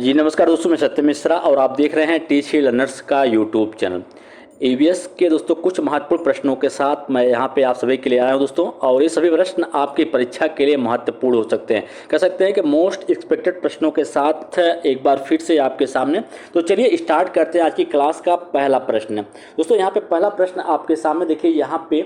जी नमस्कार दोस्तों, मैं सत्य मिश्रा और आप देख रहे हैं टीच ही लर्नर्स का यूट्यूब चैनल। ईवीएस के दोस्तों कुछ महत्वपूर्ण प्रश्नों के साथ मैं यहाँ पे आप सभी के लिए आया हूँ दोस्तों, और ये सभी प्रश्न आपकी परीक्षा के लिए महत्वपूर्ण हो सकते हैं। कह सकते हैं कि मोस्ट एक्सपेक्टेड प्रश्नों के साथ एक बार फिर से आपके सामने। तो चलिए स्टार्ट करते हैं आज की क्लास का पहला प्रश्न। दोस्तों यहाँ पे पहला प्रश्न आपके सामने देखिए, यहाँ पे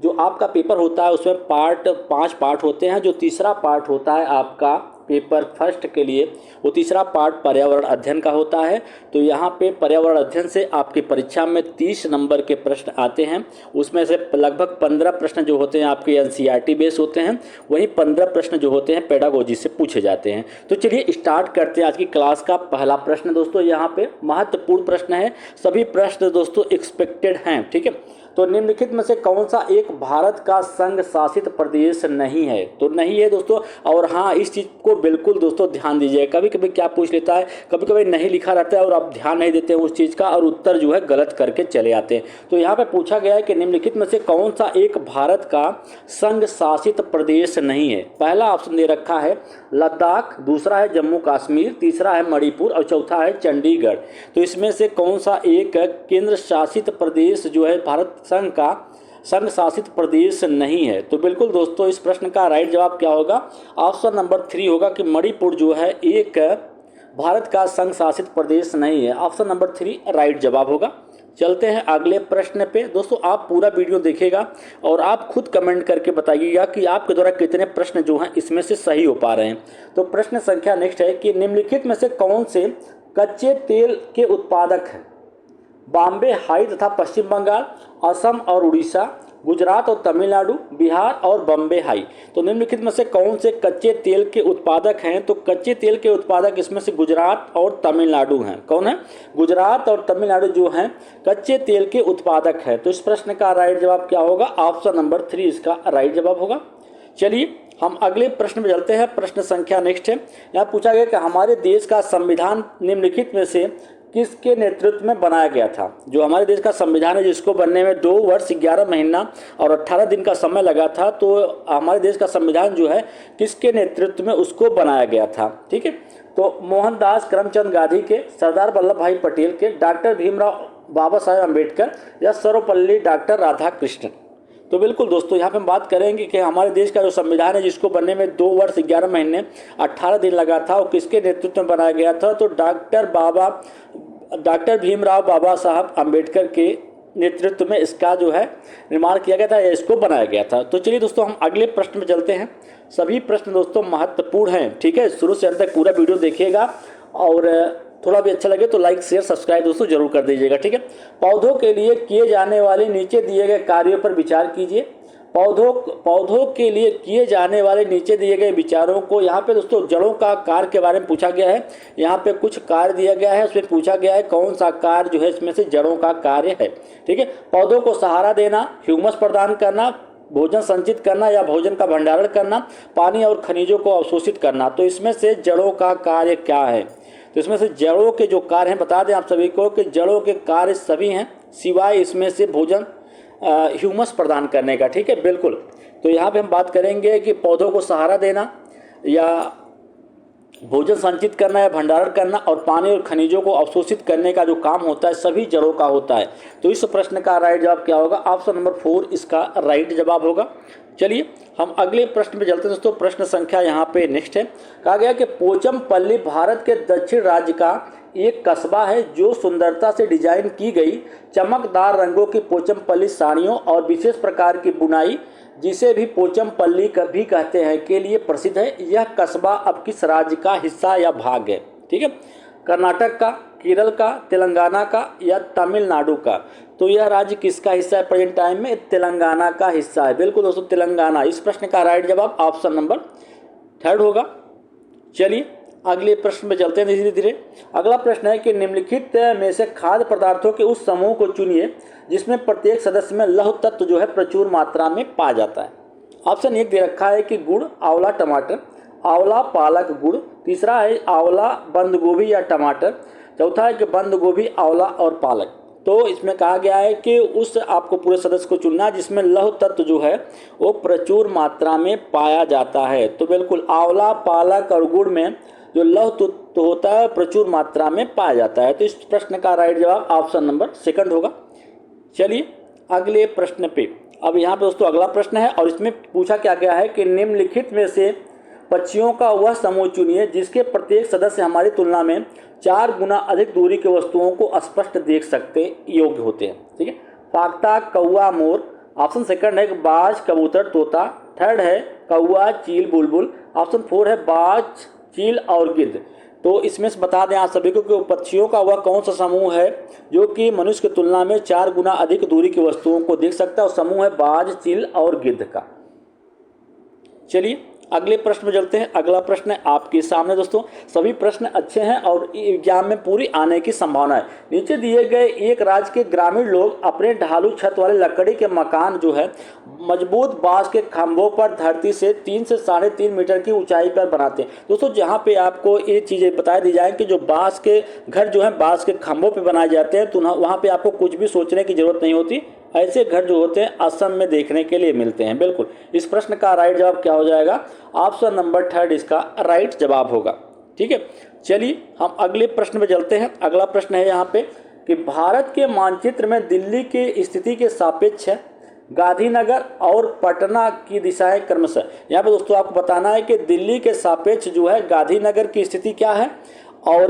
जो आपका पेपर होता है उसमें 5 पार्ट होते हैं। जो तीसरा पार्ट होता है आपका पेपर फर्स्ट के लिए, वो तीसरा पार्ट पर्यावरण अध्ययन का होता है। तो यहाँ पे पर्यावरण अध्ययन से आपकी परीक्षा में 30 नंबर के प्रश्न आते हैं। उसमें से लगभग 15 प्रश्न जो होते हैं आपके एनसीईआरटी बेस होते हैं, वहीं 15 प्रश्न जो होते हैं पेडागोजी से पूछे जाते हैं। तो चलिए स्टार्ट करते हैं आज की क्लास का पहला प्रश्न। दोस्तों यहाँ पे महत्वपूर्ण प्रश्न है, सभी प्रश्न दोस्तों एक्सपेक्टेड हैं, ठीक है। तो निम्नलिखित में से कौन सा एक भारत का संघ शासित प्रदेश नहीं है? तो नहीं है दोस्तों। और हाँ, इस चीज़ को बिल्कुल दोस्तों ध्यान दीजिए। कभी कभी क्या पूछ लेता है, कभी कभी नहीं लिखा रहता है और आप ध्यान नहीं देते हैं उस चीज़ का, और उत्तर जो है गलत करके चले आते हैं। तो यहाँ पे पूछा गया है कि निम्नलिखित में से कौन सा एक भारत का संघ शासित प्रदेश नहीं है? पहला ऑप्शन दे रखा है लद्दाख, दूसरा है जम्मू कश्मीर, तीसरा है मणिपुर और चौथा है चंडीगढ़। तो इसमें से कौन सा एक केंद्र शासित प्रदेश जो है भारत संघ का संघ शासित प्रदेश नहीं है? तो बिल्कुल दोस्तों इस प्रश्न का राइट जवाब क्या होगा? ऑप्शन नंबर 3 होगा कि मणिपुर जो है एक भारत का संघ शासित प्रदेश नहीं है। ऑप्शन नंबर 3 राइट जवाब होगा। चलते हैं अगले प्रश्न पे। दोस्तों आप पूरा वीडियो देखिएगा और आप खुद कमेंट करके बताइएगा कि आपके द्वारा कितने प्रश्न जो हैं इसमें से सही हो पा रहे हैं। तो प्रश्न संख्या नेक्स्ट है कि निम्नलिखित में से कौन से कच्चे तेल के उत्पादक हैं? बॉम्बे हाई तथा पश्चिम बंगाल, असम और उड़ीसा, गुजरात और तमिलनाडु, बिहार और बॉम्बे हाई। तो निम्नलिखित में से कौन से कच्चे तेल के उत्पादक हैं? तो कच्चे तेल के उत्पादक इसमें से गुजरात और तमिलनाडु हैं। कौन है? गुजरात और तमिलनाडु जो हैं कच्चे तेल के उत्पादक हैं। तो इस प्रश्न का राइट जवाब क्या होगा? ऑप्शन नंबर 3 इसका राइट जवाब होगा। चलिए हम अगले प्रश्न में चलते हैं। प्रश्न संख्या नेक्स्ट है, यहाँ पूछा गया कि हमारे देश का संविधान निम्नलिखित में से किसके नेतृत्व में बनाया गया था? जो हमारे देश का संविधान है जिसको बनने में 2 वर्ष 11 महीना और 18 दिन का समय लगा था, तो हमारे देश का संविधान जो है किसके नेतृत्व में उसको बनाया गया था? ठीक है, तो मोहनदास करमचंद गांधी के, सरदार वल्लभ भाई पटेल के, डॉक्टर भीमराव बाबा साहेब अम्बेडकर या सर्वपल्ली डॉक्टर राधाकृष्णन। तो बिल्कुल दोस्तों यहाँ पे हम बात करेंगे कि हमारे देश का जो संविधान है जिसको बनने में 2 वर्ष 11 महीने 18 दिन लगा था, और किसके नेतृत्व में बनाया गया था? तो डॉक्टर भीमराव बाबा साहब अम्बेडकर के नेतृत्व में इसका जो है निर्माण किया गया था या इसको बनाया गया था। तो चलिए दोस्तों हम अगले प्रश्न में चलते हैं। सभी प्रश्न दोस्तों महत्वपूर्ण हैं, ठीक है। शुरू से अंत तक पूरा वीडियो देखिएगा और थोड़ा भी अच्छा लगे तो लाइक शेयर सब्सक्राइब दोस्तों जरूर कर दीजिएगा, ठीक है। पौधों के लिए किए जाने वाले नीचे दिए गए कार्यों पर विचार कीजिए। पौधों के लिए किए जाने वाले नीचे दिए गए विचारों को, यहाँ पे दोस्तों जड़ों का कार्य के बारे में पूछा गया है। यहाँ पे कुछ कार्य दिया गया है, उसमें पूछा गया है कौन सा कार्य जो है इसमें से जड़ों का कार्य है, ठीक है। पौधों को सहारा देना, ह्यूमस प्रदान करना, भोजन संचित करना या भोजन का भंडारण करना, पानी और खनिजों को अवशोषित करना। तो इसमें से जड़ों का कार्य क्या है? तो इसमें से जड़ों के जो कार्य हैं बता दें आप सभी को कि जड़ों के कार्य सभी हैं सिवाय इसमें से भोजन ह्यूमस प्रदान करने का, ठीक है, बिल्कुल। तो यहाँ पे हम बात करेंगे कि पौधों को सहारा देना या भोजन संचित करना या भंडारण करना और पानी और खनिजों को अवशोषित करने का जो काम होता है सभी जड़ों का होता है। तो इस प्रश्न का राइट जवाब क्या होगा? ऑप्शन नंबर 4 इसका राइट जवाब होगा। चलिए हम अगले प्रश्न में चलते हैं दोस्तों। प्रश्न संख्या यहाँ पे नेक्स्ट है, कहा गया कि पोचमपल्ली भारत के दक्षिण राज्य का एक कस्बा है जो सुंदरता से डिजाइन की गई चमकदार रंगों की पोचमपल्ली साड़ियों और विशेष प्रकार की बुनाई, जिसे भी पोचमपल्ली भी कहते हैं, के लिए प्रसिद्ध है। यह कस्बा अब किस राज्य का हिस्सा या भाग है? ठीक है, कर्नाटक का, केरल का, तेलंगाना का या तमिलनाडु का। तो यह राज्य किसका हिस्सा है प्रेजेंट टाइम में? तेलंगाना का हिस्सा है। बिल्कुल दोस्तों तेलंगाना। इस प्रश्न का राइट जवाब ऑप्शन नंबर 3 होगा। चलिए अगले प्रश्न में चलते हैं धीरे धीरे। अगला प्रश्न है कि निम्नलिखित में से खाद्य पदार्थों के उस समूह को चुनिए जिसमें प्रत्येक सदस्य में लौह तत्व जो है प्रचुर मात्रा में पाया जाता है। ऑप्शन 1 दे रखा है कि गुड़, आंवला, टमाटर, आंवला, पालक, गुड़। तीसरा है आंवला, बंद गोभी या टमाटर। चौथा है कि बंद गोभी, आंवला और पालक। तो इसमें कहा गया है कि उस आपको पूरे सदस्य को चुनना जिसमें लौह तत्व जो है वो प्रचुर मात्रा में पाया जाता है। तो बिल्कुल आंवला, पालक और गुड़ में जो लौह तो होता है प्रचुर मात्रा में पाया जाता है। तो इस प्रश्न का राइट जवाब ऑप्शन नंबर सेकंड होगा। चलिए अगले प्रश्न पे, अब यहाँ पे दोस्तों अगला प्रश्न है और इसमें पूछा क्या गया है कि निम्नलिखित में से पक्षियों का वह समूह चुनिए जिसके प्रत्येक सदस्य हमारी तुलना में 4 गुना अधिक दूरी के वस्तुओं को स्पष्ट देख सकते योग्य होते हैं। ठीक है, फाख्ता, कौआ, मोर। ऑप्शन सेकंड है बाज, कबूतर, तोता। थर्ड है कौआ, चील, बुलबुल। ऑप्शन 4 है बाज, चील और गिद्ध। तो इसमें से बता दें आप सभी को कि पक्षियों का वह कौन सा समूह है जो कि मनुष्य की तुलना में 4 गुना अधिक दूरी की वस्तुओं को देख सकता है, और समूह है बाज, चील और गिद्ध का। चलिए अगले प्रश्न में चलते हैं। अगला प्रश्न है आपके सामने दोस्तों। सभी प्रश्न अच्छे हैं और एग्जाम में पूरी आने की संभावना है। नीचे दिए गए एक राज्य के ग्रामीण लोग अपने ढालू छत वाले लकड़ी के मकान जो है मजबूत बांस के खंभों पर धरती से 3 से 3.5 मीटर की ऊंचाई पर बनाते हैं। दोस्तों जहाँ पे आपको ये चीज़ें बता दी जाए कि जो बांस के घर जो है बांस के खंभों पर बनाए जाते हैं, तो वहाँ पर आपको कुछ भी सोचने की जरूरत नहीं होती। ऐसे घर जो होते हैं असम में देखने के लिए मिलते हैं। बिल्कुल, इस प्रश्न का राइट जवाब क्या हो जाएगा? ऑप्शन नंबर 3 इसका राइट जवाब होगा। ठीक है, चलिए हम अगले प्रश्न पे चलते हैं। अगला प्रश्न है यहाँ पे कि भारत के मानचित्र में दिल्ली की स्थिति के सापेक्ष गांधीनगर और पटना की दिशाएं क्रमशः। यहाँ पे दोस्तों आपको बताना है कि दिल्ली के सापेक्ष जो है गांधीनगर की स्थिति क्या है और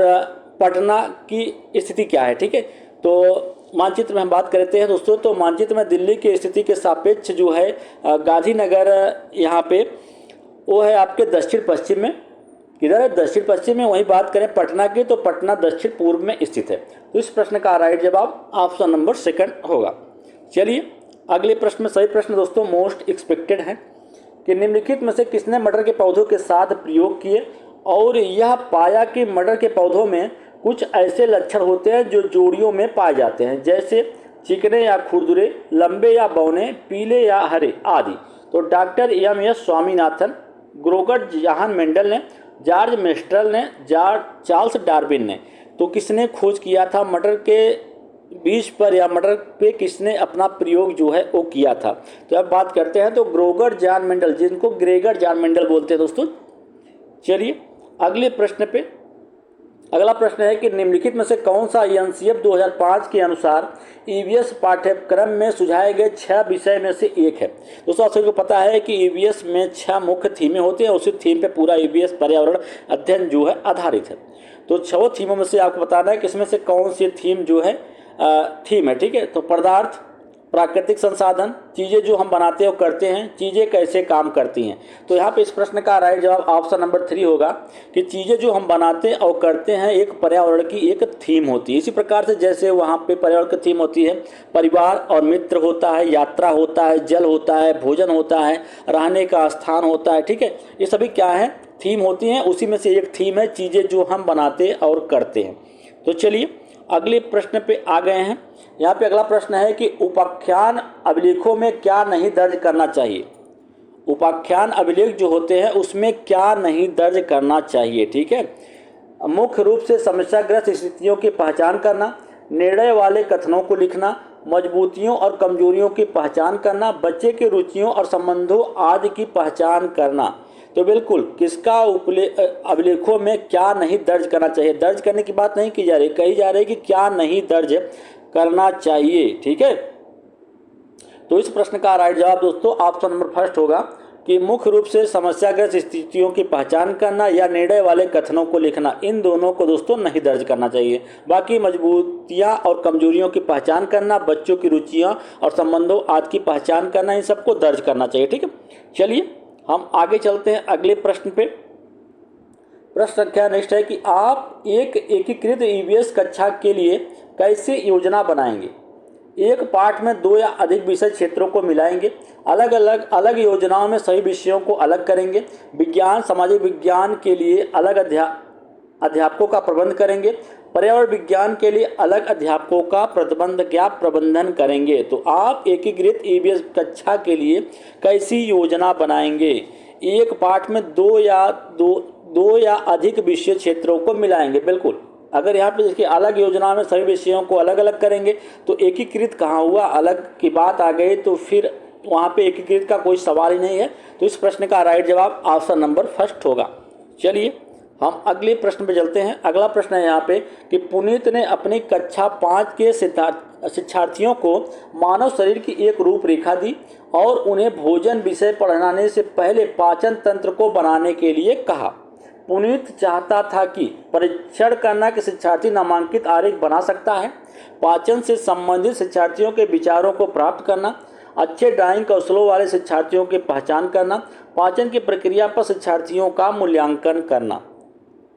पटना की स्थिति क्या है। ठीक है, तो मानचित्र में हम बात करते हैं दोस्तों, तो मानचित्र में दिल्ली की स्थिति के सापेक्ष जो है गांधीनगर यहाँ पे वो है आपके दक्षिण पश्चिम में। किधर है? दक्षिण पश्चिम में। वहीं बात करें पटना की, तो पटना दक्षिण पूर्व में स्थित है। तो इस प्रश्न का राइट जवाब ऑप्शन नंबर 2 होगा। चलिए अगले प्रश्न में, सही प्रश्न दोस्तों मोस्ट एक्सपेक्टेड है कि निम्नलिखित में से किसने मटर के पौधों के साथ प्रयोग किए और यह पाया कि मटर के पौधों में कुछ ऐसे लक्षण होते हैं जो जोड़ियों में पाए जाते हैं, जैसे चिकने या खुरदुरे, लंबे या बौने, पीले या हरे आदि। तो doctor M S. Swaminathan, Gregor John Mendel ने, जॉर्ज मेस्ट्रल ने, चार्ल्स डार्विन ने। तो किसने खोज किया था मटर के बीज पर या मटर पे किसने अपना प्रयोग जो है वो किया था? तो अब बात करते हैं तो ग्रोगर जॉन मेंडल, जिनको ग्रेगर जॉन मेंडल बोलते हैं दोस्तों। चलिए अगले प्रश्न पे, अगला प्रश्न है कि निम्नलिखित में से कौन सा एनसीएफ 2005 के अनुसार ईवीएस पाठ्यक्रम में सुझाए गए 6 विषय में से एक है? दोस्तों आप सभी को पता है कि ईवीएस में 6 मुख्य थीमें होती हैं, उसी थीम पे पूरा ईवीएस पर्यावरण अध्ययन जो है आधारित है। तो 6 थीमों में से आपको बताना है कि इसमें से कौन सी थीम जो है थीम है। ठीक है, तो पदार्थ, प्राकृतिक संसाधन, चीज़ें जो हम बनाते हैं और करते हैं, चीज़ें कैसे काम करती हैं। तो यहाँ पे इस प्रश्न का राइट जवाब ऑप्शन नंबर 3 होगा कि चीज़ें जो हम बनाते और करते हैं एक पर्यावरण की एक थीम होती है। इसी प्रकार से जैसे वहाँ पे पर्यावरण की थीम होती है, परिवार और मित्र होता है, यात्रा होता है, जल होता है, भोजन होता है, रहने का स्थान होता है। ठीक है, ये सभी क्या है? थीम होती हैं। उसी में से एक थीम है चीज़ें जो हम बनाते और करते हैं। तो चलिए अगले प्रश्न पे आ गए हैं। यहाँ पे अगला प्रश्न है कि उपाख्यान अभिलेखों में क्या नहीं दर्ज करना चाहिए? उपाख्यान अभिलेख जो होते हैं उसमें क्या नहीं दर्ज करना चाहिए? ठीक है, मुख्य रूप से समस्याग्रस्त स्थितियों की पहचान करना, निर्णय वाले कथनों को लिखना, मजबूतियों और कमजोरियों की पहचान करना, बच्चे की रुचियों और संबंधों आदि की पहचान करना। तो बिल्कुल किसका अभिलेखों में क्या नहीं दर्ज करना चाहिए? दर्ज करने की बात नहीं की जा रही, कही जा रही है कि क्या नहीं दर्ज करना चाहिए। ठीक है, तो इस प्रश्न का राइट जवाब दोस्तों ऑप्शन नंबर 1 होगा कि मुख्य रूप से समस्याग्रस्त स्थितियों की पहचान करना या निर्णय वाले कथनों को लिखना, इन दोनों को दोस्तों नहीं दर्ज करना चाहिए। बाकी मजबूतियां और कमजोरियों की पहचान करना, बच्चों की रुचियां और संबंधों आदि की पहचान करना, इन सबको दर्ज करना चाहिए। ठीक है, चलिए हम आगे चलते हैं अगले प्रश्न पे। प्रश्न संख्या नेक्स्ट है कि आप एक एकीकृत ईवीएस कक्षा के लिए कैसे योजना बनाएंगे? एक पाठ में 2 या अधिक विषय क्षेत्रों को मिलाएंगे, अलग योजनाओं में सभी विषयों को अलग करेंगे, विज्ञान सामाजिक विज्ञान के लिए अलग अध्यापकों का प्रबंध करेंगे, पर्यावरण विज्ञान के लिए अलग अध्यापकों का प्रबंधन करेंगे। तो आप एकीकृत ईवीएस कक्षा के लिए कैसी योजना बनाएंगे? एक पाठ में दो या अधिक विषय क्षेत्रों को मिलाएंगे। बिल्कुल, अगर यहाँ पे देखिए अलग योजना में सभी विषयों को अलग अलग करेंगे तो एकीकृत कहाँ हुआ? अलग की बात आ गई तो फिर वहाँ पे एकीकृत का कोई सवाल ही नहीं है। तो इस प्रश्न का राइट जवाब ऑप्शन नंबर 1 होगा। चलिए हम अगले प्रश्न पे चलते हैं। अगला प्रश्न है यहाँ पे कि पुनीत ने अपनी कक्षा 5 के शिक्षार्थियों को मानव शरीर की एक रूपरेखा दी और उन्हें भोजन विषय पढ़ाने से पहले पाचन तंत्र को बनाने के लिए कहा। पुनीत चाहता था कि परीक्षण करना कि शिक्षार्थी नामांकित आरेख बना सकता है, पाचन से संबंधित शिक्षार्थियों के विचारों को प्राप्त करना, अच्छे ड्राइंग कौशलों वाले शिक्षार्थियों की पहचान करना, पाचन की प्रक्रिया पर शिक्षार्थियों का मूल्यांकन करना।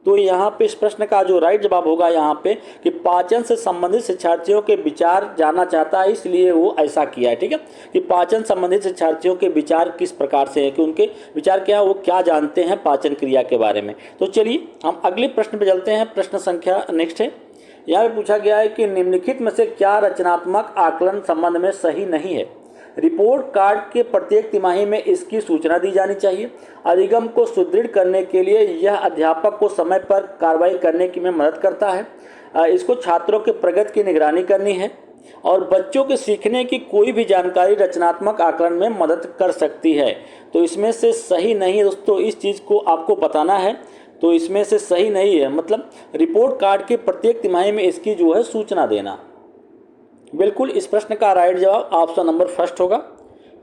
तो यहाँ पे इस प्रश्न का जो राइट जवाब होगा यहाँ पे कि पाचन से संबंधित शिक्षार्थियों के विचार जानना चाहता है, इसलिए वो ऐसा किया है। ठीक है, कि पाचन संबंधित शिक्षार्थियों के विचार किस प्रकार से हैं, कि उनके विचार क्या है, वो क्या जानते हैं पाचन क्रिया के बारे में। तो चलिए हम अगले प्रश्न पे चलते हैं। प्रश्न संख्या नेक्स्ट है, यहाँ पे पूछा गया है कि निम्नलिखित में से क्या रचनात्मक आकलन संबंध में सही नहीं है। रिपोर्ट कार्ड के प्रत्येक तिमाही में इसकी सूचना दी जानी चाहिए। अधिगम को सुदृढ़ करने के लिए यह अध्यापक को समय पर कार्रवाई करने में मदद करता है। इसको छात्रों के प्रगति की निगरानी करनी है और बच्चों के सीखने की कोई भी जानकारी रचनात्मक आकलन में मदद कर सकती है। तो इसमें से सही नहीं है दोस्तों, इस चीज़ को आपको बताना है। तो इसमें से सही नहीं है, मतलब रिपोर्ट कार्ड के प्रत्येक तिमाही में इसकी जो है सूचना देना। बिल्कुल इस प्रश्न का राइट जवाब ऑप्शन नंबर फर्स्ट होगा।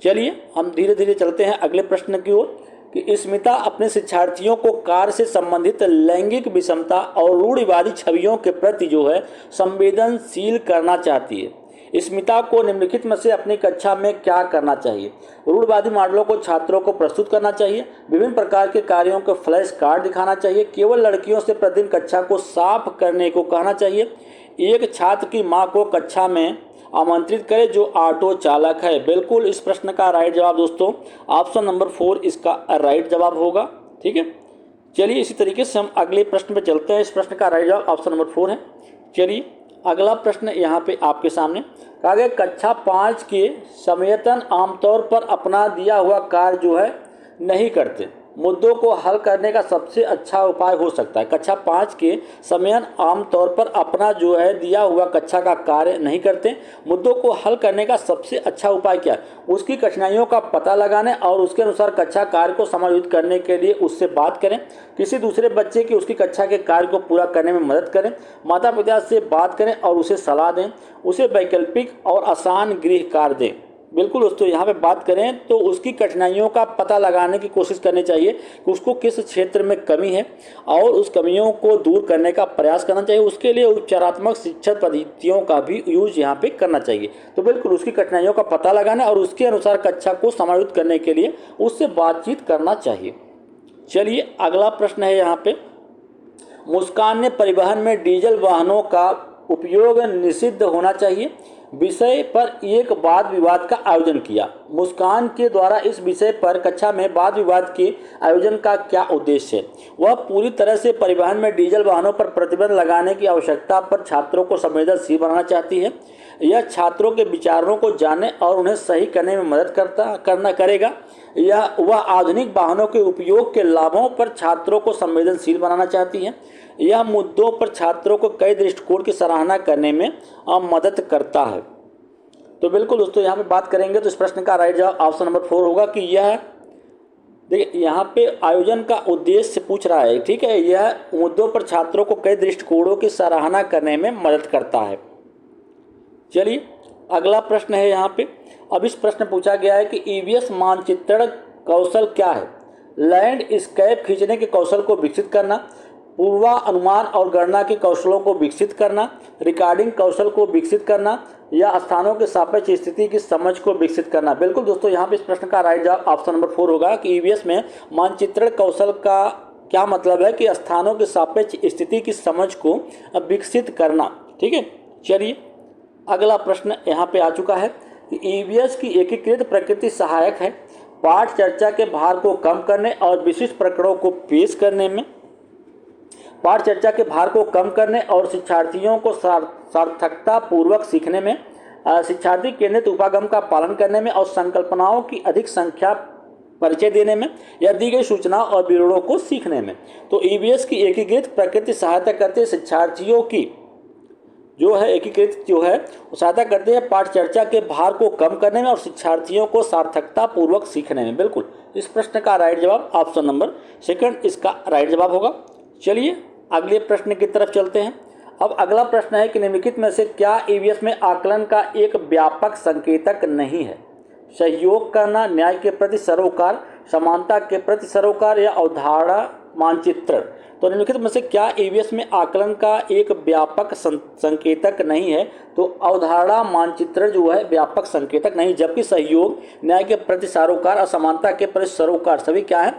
चलिए हम धीरे धीरे चलते हैं अगले प्रश्न की ओर कि स्मिता अपने शिक्षार्थियों को कार्य से संबंधित लैंगिक विषमता और रूढ़िवादी छवियों के प्रति जो है संवेदनशील करना चाहती है। स्मिता को निम्नलिखित में से अपनी कक्षा में क्या करना चाहिए। रूढ़िवादी मॉडलों को छात्रों को प्रस्तुत करना चाहिए, विभिन्न प्रकार के कार्यों के फ्लैश कार्ड दिखाना चाहिए, केवल लड़कियों से प्रतिदिन कक्षा को साफ करने को कहना चाहिए, एक छात्र की मां को कक्षा में आमंत्रित करे जो ऑटो चालक है। बिल्कुल इस प्रश्न का राइट जवाब दोस्तों ऑप्शन नंबर 4 इसका राइट जवाब होगा। ठीक है, चलिए इसी तरीके से हम अगले प्रश्न पे चलते हैं। इस प्रश्न का राइट जवाब ऑप्शन नंबर 4 है। चलिए अगला प्रश्न यहाँ पे आपके सामने कहा गया, कक्षा 5 के संवेदन आमतौर पर अपना दिया हुआ कार्य जो है नहीं करते, मुद्दों को हल करने का सबसे अच्छा उपाय हो सकता है। कक्षा 5 के समय आमतौर पर अपना जो है दिया हुआ कक्षा का कार्य नहीं करते, मुद्दों को हल करने का सबसे अच्छा उपाय क्या है, उसकी कठिनाइयों का पता लगाने और उसके अनुसार कक्षा कार्य को समायोजित करने के लिए उससे बात करें, किसी दूसरे बच्चे की उसकी कक्षा के कार्य को पूरा करने में मदद करें, माता पिता से बात करें और उसे सलाह दें, उसे वैकल्पिक और आसान गृह कार्य दें। बिल्कुल दोस्तों यहाँ पे बात करें तो उसकी कठिनाइयों का पता लगाने की कोशिश करनी चाहिए कि उसको किस क्षेत्र में कमी है और उस कमियों को दूर करने का प्रयास करना चाहिए। उसके लिए उपचारात्मक शिक्षण पद्धतियों का भी यूज यहाँ पे करना चाहिए। तो बिल्कुल उसकी कठिनाइयों का पता लगाना और उसके अनुसार कक्षा को समायोजित करने के लिए उससे बातचीत करना चाहिए। चलिए अगला प्रश्न है यहाँ पे, मुस्कान ने परिवहन में डीजल वाहनों का उपयोग निषिद्ध होना चाहिए विषय पर एक वाद विवाद का आयोजन किया। मुस्कान के द्वारा इस विषय पर कक्षा में वाद विवाद के आयोजन का क्या उद्देश्य है। वह पूरी तरह से परिवहन में डीजल वाहनों पर प्रतिबंध लगाने की आवश्यकता पर छात्रों को संवेदनशील बनाना चाहती है। यह छात्रों के विचारों को जानने और उन्हें सही करने में मदद करेगा। वह आधुनिक वाहनों के उपयोग के लाभों पर छात्रों को संवेदनशील बनाना चाहती है। यह मुद्दों पर छात्रों को कई दृष्टिकोण की सराहना करने में मदद करता है। तो बिल्कुल दोस्तों यहाँ पे बात करेंगे तो इस प्रश्न का राइट जवाब ऑप्शन नंबर 4 होगा कि यह देखिए यहाँ पे आयोजन का उद्देश्य पूछ रहा है। ठीक है, यह मुद्दों पर छात्रों को कई दृष्टिकोणों की सराहना करने में मदद करता है। चलिए अगला प्रश्न है यहाँ पे, अब इस प्रश्न पूछा गया है कि ईवीएस मानचित्रण कौशल क्या है। लैंडस्केप खींचने के कौशल को विकसित करना, पूर्वानुमान और गणना के कौशलों को विकसित करना, रिकॉर्डिंग कौशल को विकसित करना या स्थानों के सापेक्ष स्थिति की समझ को विकसित करना। बिल्कुल दोस्तों यहाँ पे इस प्रश्न का राइट जवाब ऑप्शन नंबर 4 होगा कि ईवीएस में मानचित्रण कौशल का क्या मतलब है कि स्थानों के सापेक्ष स्थिति की समझ को विकसित करना। ठीक है, चलिए अगला प्रश्न यहाँ पे आ चुका है कि ईवीएस की एकीकृत प्रकृति सहायक है पाठ चर्चा के भार को कम करने और विशिष्ट प्रकरणों को पेश करने में, पाठ चर्चा के भार को कम करने और शिक्षार्थियों को सार्थकता पूर्वक सीखने में, शिक्षार्थी केंद्रित उपागम का पालन करने में और संकल्पनाओं की अधिक संख्या परिचय देने में या दी गई सूचनाओं और विवरणों को सीखने में। तो ईवीएस की एकीकृत प्रकृति सहायता करते शिक्षार्थियों की जो है एकीकृत जो है सहायता करते हैं पाठ चर्चा के भार को कम करने में और शिक्षार्थियों को सार्थकता पूर्वक सीखने में। बिल्कुल इस प्रश्न का राइट जवाब ऑप्शन नंबर 2 इसका राइट जवाब होगा। चलिए अगले प्रश्न की तरफ चलते हैं। अब अगला प्रश्न है कि निम्नलिखित में से क्या ईवीएस में आकलन का एक व्यापक संकेतक नहीं है? सहयोग करना, न्याय के प्रति सरोकार, समानता के प्रति सरोकार या अवधारणा मानचित्रण। तो निम्नलिखित में से क्या ईवीएस में आकलन का एक व्यापक संकेतक नहीं है? तो अवधारणा मानचित्रण जो है व्यापक संकेतक नहीं, जबकि सहयोग, न्याय के प्रति सरोकार, असमानता के प्रति सरोकार सभी क्या है?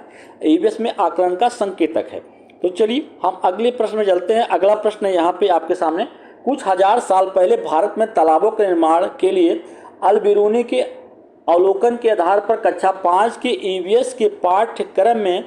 ईवीएस में आकलन का संकेतक है। तो चलिए हम अगले प्रश्न में चलते हैं। अगला प्रश्न यहाँ पे आपके सामने, कुछ हजार साल पहले भारत में तालाबों के निर्माण के लिए अल-बिरूनी के अवलोकन के आधार पर कक्षा 5 के ईवीएस के पाठ्यक्रम में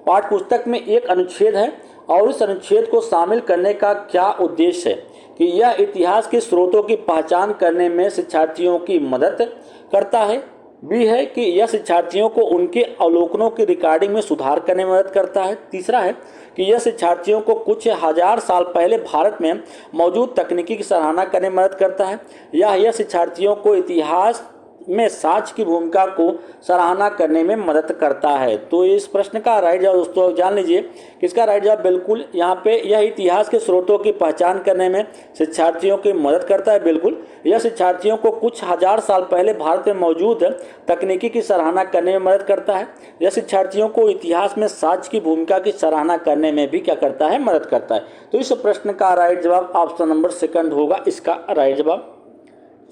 पाठ्यपुस्तक में एक अनुच्छेद है और इस अनुच्छेद को शामिल करने का क्या उद्देश्य है? कि यह इतिहास के स्रोतों की पहचान करने में शिक्षार्थियों की मदद करता है। बी है कि यह शिक्षार्थियों को उनके अवलोकनों की रिकॉर्डिंग में सुधार करने में मदद करता है। तीसरा है कि यह शिक्षार्थियों को कुछ हजार साल पहले भारत में मौजूद तकनीकी की सराहना करने में मदद करता है। यह शिक्षार्थियों को इतिहास में साक्ष्य की भूमिका को सराहना करने में मदद करता है। तो इस प्रश्न का राइट जवाब दोस्तों जान लीजिए, किसका राइट जवाब बिल्कुल यहाँ पे यह इतिहास के स्रोतों की पहचान करने में शिक्षार्थियों की मदद करता है। बिल्कुल, यह शिक्षार्थियों को कुछ हजार साल पहले भारत में मौजूद तकनीकी की सराहना करने में मदद करता है। यह शिक्षार्थियों को इतिहास में साक्ष्य की भूमिका की सराहना करने में भी क्या करता है? मदद करता है। तो इस प्रश्न का राइट जवाब ऑप्शन नंबर सेकंड होगा इसका राइट जवाब।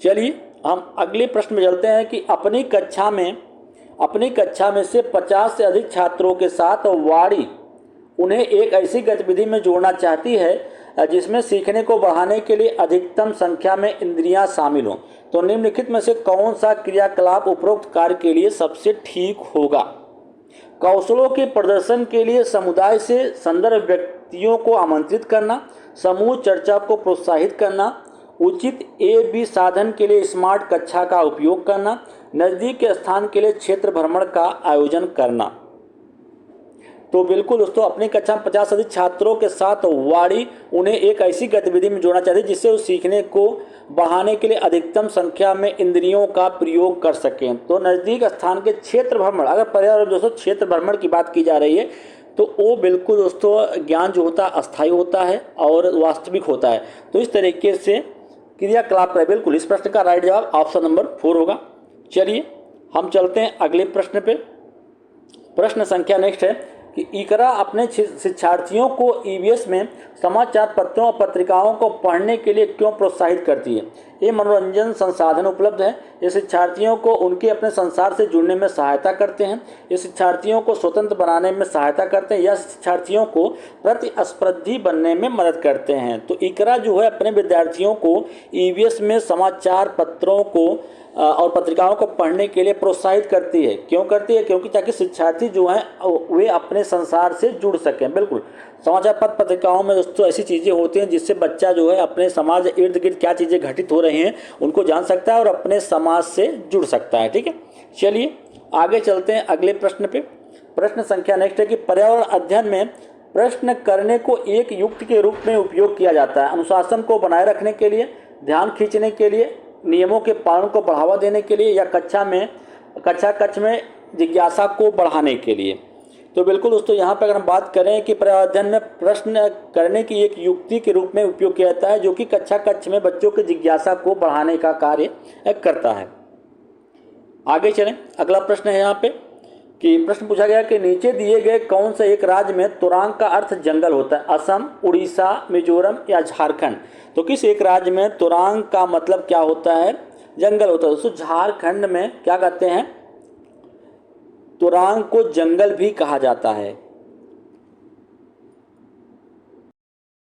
चलिए हम अगले प्रश्न में चलते हैं कि अपनी कक्षा में से 50 से अधिक छात्रों के साथ वाणी उन्हें एक ऐसी गतिविधि में जोड़ना चाहती है जिसमें सीखने को बढ़ाने के लिए अधिकतम संख्या में इंद्रियां शामिल हों। तो निम्नलिखित में से कौन सा क्रियाकलाप उपरोक्त कार्य के लिए सबसे ठीक होगा? कौशलों के प्रदर्शन के लिए समुदाय से संदर्भ व्यक्तियों को आमंत्रित करना, समूह चर्चा को प्रोत्साहित करना, उचित A-B साधन के लिए स्मार्ट कक्षा का उपयोग करना, नज़दीक के स्थान के लिए क्षेत्र भ्रमण का आयोजन करना। तो बिल्कुल दोस्तों, अपनी कक्षा में 50 से अधिक छात्रों के साथ वाणी उन्हें एक ऐसी गतिविधि में जोड़ना चाहती है जिससे वो सीखने को बढ़ाने के लिए अधिकतम संख्या में इंद्रियों का प्रयोग कर सकें। तो नज़दीक स्थान के क्षेत्र भ्रमण, अगर पर्यावरण दोस्तों क्षेत्र भ्रमण की बात की जा रही है तो वो बिल्कुल दोस्तों ज्ञान जो होता है अस्थायी होता है और वास्तविक होता है। तो इस तरीके से क्रियाकलाप है। बिल्कुल, इस प्रश्न का राइट जवाब ऑप्शन नंबर 4 होगा। चलिए हम चलते हैं अगले प्रश्न पे। प्रश्न संख्या नेक्स्ट है कि इकरा अपने शिक्षार्थियों को ईवीएस में समाचार पत्रों और पत्रिकाओं को पढ़ने के लिए क्यों प्रोत्साहित करती है? ये मनोरंजन संसाधन उपलब्ध है, ये शिक्षार्थियों को उनके अपने संसार से जुड़ने में सहायता करते हैं, ये शिक्षार्थियों को स्वतंत्र बनाने में सहायता करते हैं या शिक्षार्थियों को प्रतिस्पर्धी बनने में मदद करते हैं। तो इकरा जो है अपने विद्यार्थियों को ईवीएस में समाचार पत्रों को और पत्रिकाओं को पढ़ने के लिए प्रोत्साहित करती है। क्यों करती है? क्योंकि ताकि शिक्षार्थी जो हैं वे अपने संसार से जुड़ सकें। बिल्कुल, समाचार पत्र पत्रिकाओं में दोस्तों ऐसी चीज़ें होती हैं जिससे बच्चा जो है अपने समाज इर्द गिर्द क्या चीज़ें घटित हो रही हैं उनको जान सकता है और अपने समाज से जुड़ सकता है। ठीक है, चलिए आगे चलते हैं अगले प्रश्न पे। प्रश्न संख्या नेक्स्ट है कि पर्यावरण अध्ययन में प्रश्न करने को एक युक्ति के रूप में उपयोग किया जाता है। अनुशासन को बनाए रखने के लिए, ध्यान खींचने के लिए, नियमों के पालन को बढ़ावा देने के लिए या कक्ष में जिज्ञासा को बढ़ाने के लिए। तो बिल्कुल दोस्तों, यहाँ पर अगर हम बात करें कि पर्यावरण अध्ययन में प्रश्न करने की एक युक्ति के रूप में उपयोग किया जाता है जो कि कक्ष में बच्चों की जिज्ञासा को बढ़ाने का कार्य करता है। आगे चलें, अगला प्रश्न है यहाँ पे कि प्रश्न पूछा गया कि नीचे दिए गए कौन से एक राज्य में तुरांग का अर्थ जंगल होता है? असम, उड़ीसा, मिजोरम या झारखंड? तो किस एक राज्य में तुरांग का मतलब क्या होता है? जंगल होता है। दोस्तों झारखंड में क्या कहते हैं? तुरांग को जंगल भी कहा जाता है।